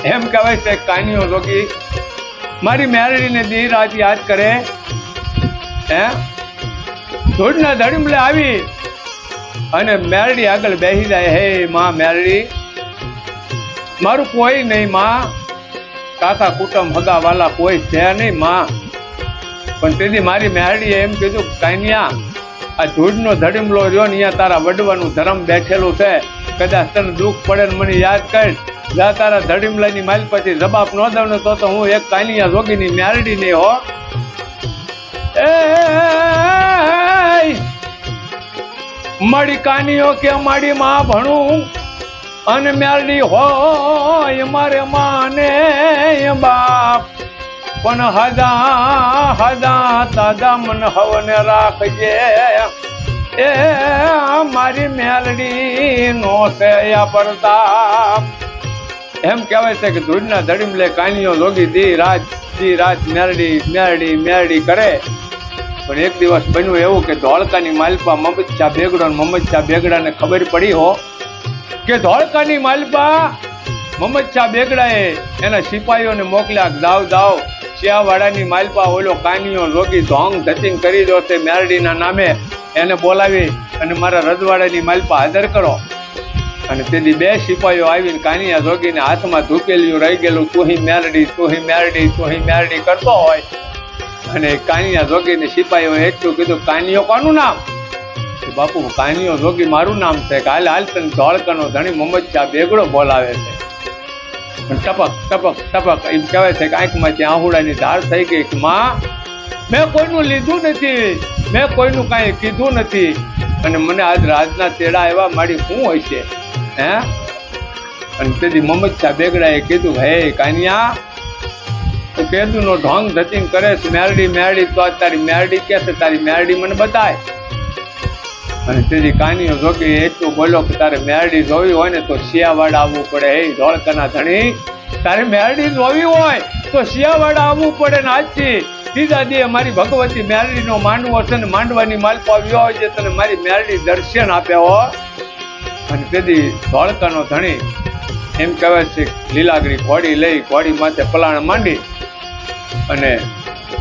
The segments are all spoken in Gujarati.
એમ કહેવાય છે કાનિયો જોગી મારી મેરડીને દી રાત યાદ કરે હે ધૂળના ધડીમલે આવી અને મેરડી આગળ બેસી જાય. હે માં મેરડી, મારું કોઈ નહીં માં, કાકા કુટુંબ હગા વાલા કોઈ છે નહીં માં. પણ તેથી મારી મેરડીએ એમ કીધું કાનિયા, આ ધૂળનો ધડીમલો રહ્યો ને અહીંયા તારા વડવાનું ધર્મ બેઠેલું છે, કદાચ તને દુઃખ પડે ને મને યાદ કર. જા તારા ધડીમલાની માલ પછી જવાબ ન દઉં ને તો હું એક કાનિયા જોગીની મેરડી નહીં હો. એ મારી કાનિયો કે મારી માં ભણું અને મેરડી હોય મારે માને બાપ, પણ હદા હદા તાજા મન હવને રાખજે. એ મારી મેરડી નો છે પ્રતાપ. એમ કહેવાય છે કે ધૂળના ધડીમલે કાનિયો જોગી દી રાત મેરડી મેરડી મેરડી કરે. પણ એક દિવસ બન્યું એવું કે ધોળકાની માલપા મમદશા બેગડો મમદશા બેગડાને ખબર પડી હો કે ધોળકાની માલપા મમદશા બેગડાએ એના સિપાહીઓને મોકલ્યા, દાવ દાવ શિયાવાડાની માલપા ઓલો કાનિયો જોગી ધોંગ ધતિંગ કરી દો તે મેરડીના નામે, એને બોલાવી અને મારા રજવાડાની માલપા હાજર કરો. અને તેની બે સિપાહીઓ આવીને કાનિયા જોગીને હાથમાં ધૂકેલિયું રહી ગયેલું તુહી મેરડી તુહી મેરડી તુહી મેરડી કરતો હોય. અને કાનિયા જોગીને સિપાહીઓએ એટલું કીધું, કાનિયો કોનું નામ? બાપુ કાનિયો જોગી મારું નામ છે. કે હાલ હાલ તને ધોળકાનો ધણી મમદશા બેગડો બોલાવે છે. ટપક ટપક ટપક એમ કહેવાય છે કે આંખમાંથી આહુડાની ધાર થઈ ગઈ કે માં, મેં કોઈનું લીધું નથી, મેં કોઈનું કાંઈ કીધું નથી, અને મને આજ રાજના તેડા એવા મારી શું હોય છે હે? અને તેથી મમદશા બેગડાએ કીધું, હે કાનિયા, તો કેદું નો ઢોંગ ધતિંગ કરે છે મેરડી મેરડી, તો આજ તારી મેરડી કે છે, તારી મેરડી મને બતાય. અને તેથી કાનિયો જોગી એટલું બોલ્યો કે તારે મેરડી જોવી હોય ને તો શિયાવાડા આવવું પડે. હે ધોળકાના ધણી, તારે મેરડી જોવી હોય તો શિયાવાડા આવવું પડે ને આજથી ત્રીજા દી મારી ભગવતી મેરડીનો માંડવો છે ને માંડવાની માલપા આવ્યો હોય જે તને મારી મેરડી દર્શન આપ્યા હો. અને તેથી ધોળકાનો ધણી એમ કહેવાય છે લીલાગરી ઘોડી લઈ ઘોડી માથે પલાણ માંડી અને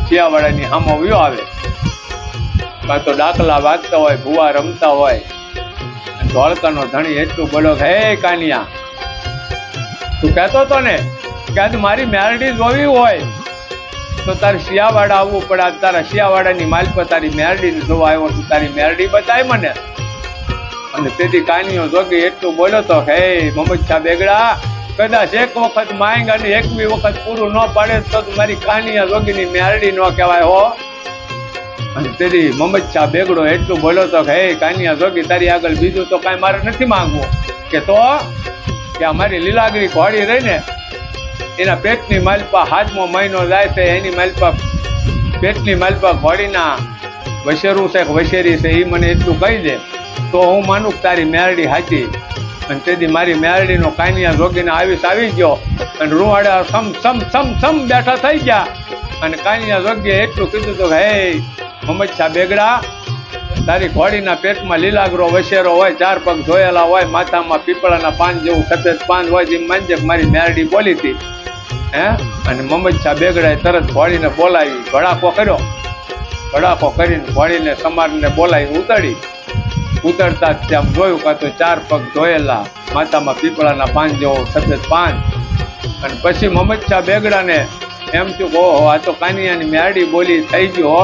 શિયાવાડાની હામો વ્યો આવે. કાં તો ડાકલા વાગતા હોય, ભૂવા રમતા હોય. ધોળકાનો ધણી એટલું બોલો કે હે કાનિયા, તું કહેતો હતો ને કે આજ મારી મેરડી જોવી હોય તો તારે શિયાવાડા આવવું પડે. તારા શિયાવાડાની માલ પર તારી મેરડી જોવા આવ્યો છું, તારી મેરડી બતાય મને. અને તેથી કાનિયો જોગી એટલું બોલ્યો તો હે મમદશા બેગડા, કદાચ એક વખત માંગ અને એકવી વખત પૂરું ન પાડે તો મારી કાનિયા જોગીની મેરડી ન કહેવાય હો. અને તેથી મમદશા બેગડો એટલું બોલ્યો તો કે હે કાનિયા જોગી, તારી આગળ બીજું તો કાંઈ મારે નથી માંગવું. કે તો કે અમારી લીલાગરી ઘોડી રહીને એના પેટની માલપા 7મો મહિનો જાય છે, એની માલપા પેટની માલપા ઘોડીના વશેરું છે કે વશેરી છે એ મને એટલું કહી દે તો હું માનું કે તારી મેરડી હાચી. અને તેથી મારી મેરડીનો કાનિયા જોગીને આવી ગયો અને રૂવાડા સમ સમ સમ સમ બેઠા થઈ ગયા. અને કાનિયા જોગીએ એટલું કીધું તો હે મમદશા બેગડા, તારી ઘોડીના પેટમાં લીલાગરો વશેરો હોય, 4 પગ ધોયેલા હોય, માથામાં પીપળાના પાન જેવું સફેદ પાન હોય, જેમ માનજે મારી મેરડી બોલી હતી હે. અને મમદશા બેગડાએ તરત ઘોડીને બોલાવી, ભડાકો કર્યો. ભડાકો કરીને ઘોડીને સમારને બોલાવી ઉતરતા ત્યાં જોયું કાં તો 4 પગ ધોયેલા, માથામાં પીપળાના પાન જેવો સફેદ પાન. અને પછી મમદશા બેગડાને એમ થયું ઓહો, આ તો કાનિયાની મેરડી બોલી થઈ ગયો.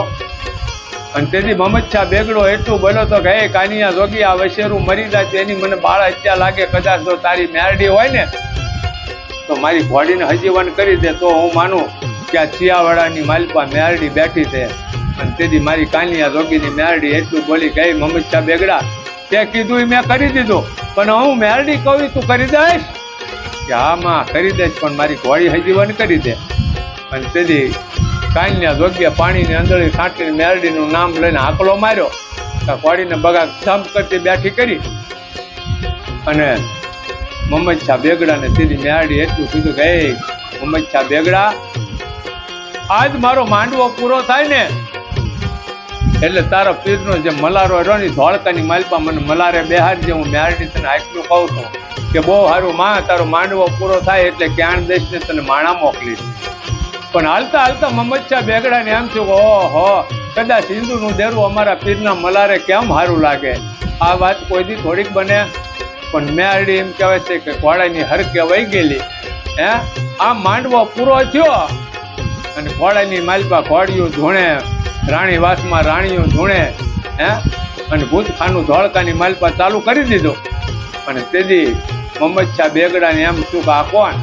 અને તેથી મમદશા બેગડો એટલું બોલ્યો તો કે હે કાનિયા જોગી, આ વશેરું મરી જાય તો એની મને બાળ હત્યા લાગે. કદાચ જો તારી મેરડી હોય ને તો મારી ઘોડીને હજીવન કરી દે તો હું માનું કે આ શિયાવાડાની માલપા મેરડી બેઠી છે. અને તેથી મારી કાનિયા જોગીની મેરડી એટલું બોલી કે મમદશા બેગડા, તે કીધું મેં કરી દીધું, પણ હું મેરડી કહું તું કરી દઈશ? કે હા માં કરી દઈશ, પણ મારી ઘોડી હજીવન કરી દે. અને તેથી કાનિયા જોગીએ પાણીની અંદરથી છાંટીને મેરડીનું નામ લઈને આંકલો માર્યો. ઘોડીને બગા ધમ કરતી બેઠી કરી. અને મમદશા બેગડાને સીધી મેરડી એટલું કીધું કે હે મમદશા બેગડા, આજ મારો માંડવો પૂરો થાય ને એટલે તારા પીરનો જે મલારો રહ્યો ને ધોળકાની માલપા મને મલારે બેહાડજે. હું મેરડી તને આટલું કહું છું કે બહુ સારું માં, તારો માંડવો પૂરો થાય એટલે ક્યાણ દેશને તને માણા મોકલીશ. પણ હાલતા હાલતા મમચ્છા બેગડાને એમ થયું કે ઓહો, કદાચ હિન્દુનું દેરું અમારા પીરના મલારે કેમ સારું લાગે. આ વાત કોઈ દી થોડીક બને. પણ મેરડી એમ કહેવાય છે કે ઘોડાની હરકે વહી ગયેલી. હે આ માંડવો પૂરો થયો અને ઘોડાની માલપા ઘોડિયું ધૂણે, રાણી વાસમાં રાણીઓ ધૂણે. હે અને ભૂતખાનું ધોળકાની માલપા ચાલુ કરી દીધું. અને તેથી મમચ્છા બેગડાને એમ શું કે આ કોણ?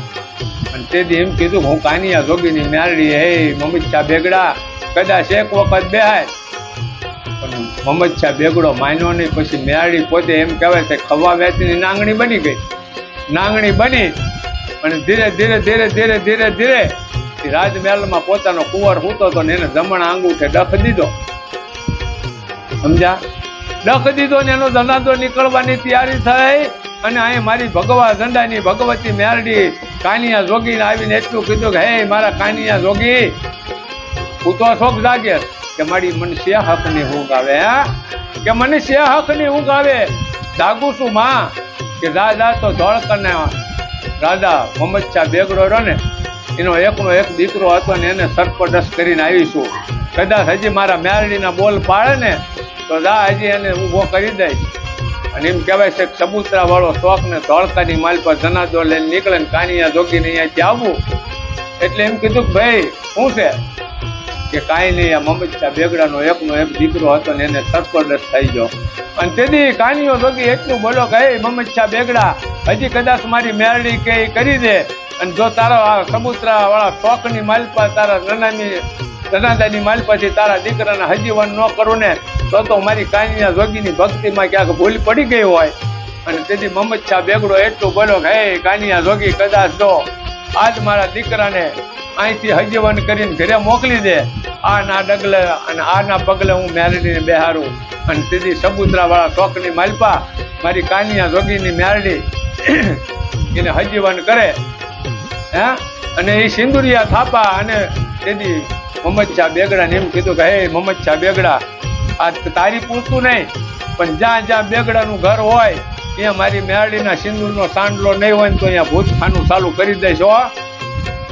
અને તેથી એમ કીધું હું કાનિયા જોગીની મેરડી. હે મમચ્છા બેગડા, કદાચ એક વખત બેહાય. પણ મમચ્છા બેગડો માન્યો નહીં. પછી મેરડી પોતે એમ કહેવાય છે ખવા વેચીની નાંગણી બની ગઈ. નાંગણી બની અને ધીરે ધીરે ધીરે ધીરે ધીરે ધીરે રાજમહેલમાં પોતાનો કુંવર સૂતો હતો ને એને જમણા આંગૂઠે ડખ દીધો. સમજ્યા? ડખ દીધો ને એનો ધનાધો નીકળવાની તૈયારી થઈ. અને અહીં મારી ભગવા ઝંડાની ભગવતી મેરડી કાનિયા જોગીને આવીને એટલું કીધું કે હે મારા કાનિયા જોગી, હું તો શોખ જાગે કે મારી મને શે હકની ઊંઘ આવે. હે કે મને શે હકની ઊંઘ આવે. જાગું છું માં કે જા તો ધોળકને રાજા મમચ્છા બેગડો રહ્યો ને એનો એકનો એક દીકરો હતો ને એને સરપડસ કરીને આવીશું. કદાચ હજી મારા મેરડીના બોલ પાડે ને તો જા હજી એને ઊભો કરી દઈશ. અને એમ કહેવાય છે કે સબૂતરા વાળો શોખ ને ધોળકાની માલ પર જનાદો લઈને નીકળે ને કાનિયા જોગીને અહીંયાથી આવવું. એટલે એમ કીધું કે ભાઈ શું છે? કે કાંઈ નહીં, આ મમચ્છા બેગડાનો એકનો એક દીકરો હતો ને એને સરપડસ થઈ ગયો. અને તેથી કાનિયો જોગી એટલું બોલો કે હે મમચ્છા બેગડા, હજી કદાચ મારી મેરડી કે કરી દે. અને જો તારો આ સબૂતરા વાળા શોખની માલપા તારા નનાદાની માલપાથી તારા દીકરાને હજીવન ન કરું ને તો મારી કાનિયા જોગીની ભક્તિમાં ક્યાંક ભૂલ પડી ગઈ હોય. અને તેથી મમચ્છા બેગડો એટલું બોલો કે હે કાનિયા જોગી, કદાચ જો આજ મારા દીકરાને અહીંથી હજીવન કરીને ઘરે મોકલી દે. આ ના ડગલે અને આ ના પગલે હું મેરડીને બેહારું. અને તેથી સબૂતરા વાળા શોખની માલપા મારી કાનિયા જોગીની મેરડી એને હજીવન કરે. હે અને એ સિંદુરિયા થાપા. અને તેથી મમચ્છા બેગડાને એમ કીધું કે હે મમચ્છા બેગડા, આ તારી પૂછતું નહીં, પણ જ્યાં જ્યાં બેગડાનું ઘર હોય ત્યાં મારી મેરડીના સિંદૂરનો સાંડલો નહીં હોય ને તો અહીંયા ભૂતખાનું ચાલુ કરી દઈશ. હો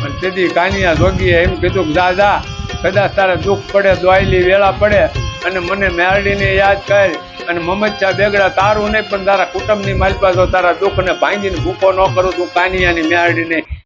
અને તેથી કાનિયા જોગીએ એમ કીધું કે જા કદાચ તારે દુઃખ પડે, દોયલી વેળા પડે અને મને મેરડીને યાદ કર. અને મમચ્છા બેગડા તારું નહીં પણ તારા કુટુંબની માલપા જો તારા દુઃખને ભાંગીને ભૂખો ન કરું તું કાનિયાની મેરડીને